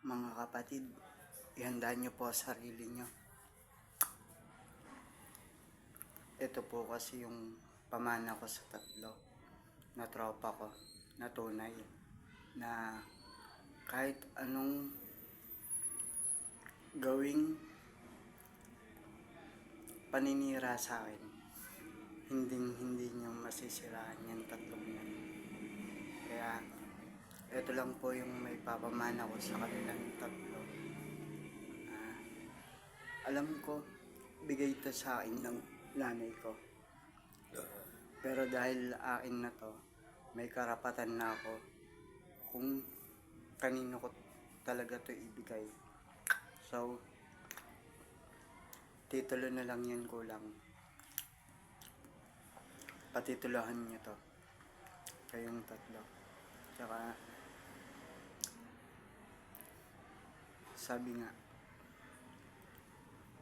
Mga kapatid, ihanda nyo po ang sarili nyo. Ito po kasi yung pamana ko sa tatlo na tropa ko na tunay na kahit anong gawing paninira sa akin, hindi nyo masisiraan yan tatlong yan. Kaya ito lang po yung may papamana ko sa kanilang tatlo. Alam ko, bigay ito sa akin ng nanay ko. Pero dahil akin na to, may karapatan na ako kung kanino ko talaga to ibigay. So, titulo na lang yan kulang. Patituluhan nyo to. Kayong tatlo. Tsaka, sabi nga,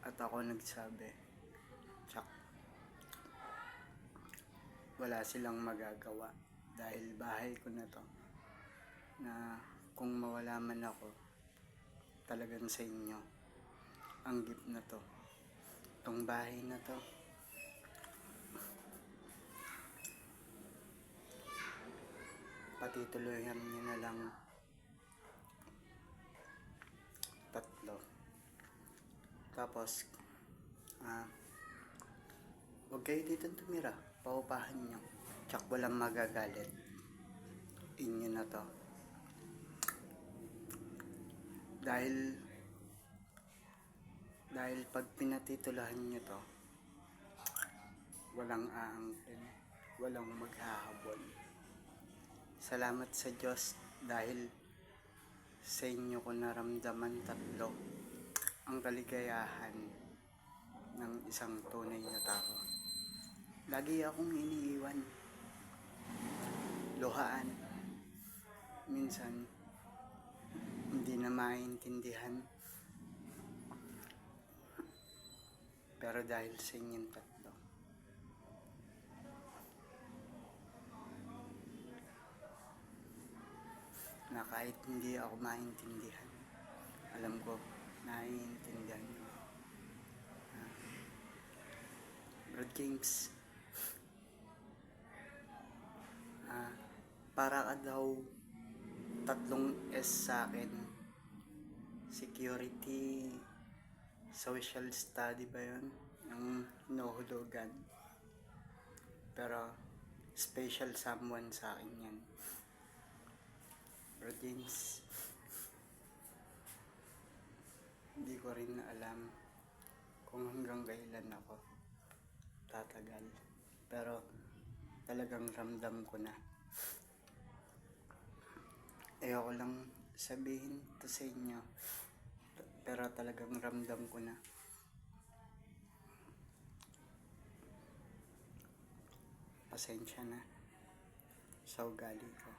at ako nagsabi, tsak, wala silang magagawa dahil bahay ko na to, na kung mawala man ako, talagang sa inyo ang gift na to, tong bahay na to. Patituloyan nyo na lang tatlo. Tapos huwag kayo dito tumira, paupahan nyo, tsak walang magagalit. Inyo na to. Dahil pag pinatitulahan nyo to, walang aangkin, walang maghahabol. Salamat sa Diyos dahil sa inyo ko naramdaman tatlo ang kaligayahan ng isang tunay na tao. Lagi akong iniiwan, luhaan, minsan hindi na maintindihan, pero dahil sa inyong tatlo, na kahit hindi ako maintindihan, alam ko, naiintindihan nyo. Brad James, para ka daw tatlong S sa akin. Security, social study ba yun? Yung hinuhulugan. Pero special someone sa akin yan. Bro James, hindi ko rin alam kung hanggang kailan ako tatagal. Pero talagang ramdam ko na. Ayoko lang sabihin to sa inyo, pero talagang ramdam ko na. Pasensya na sa ugali ko.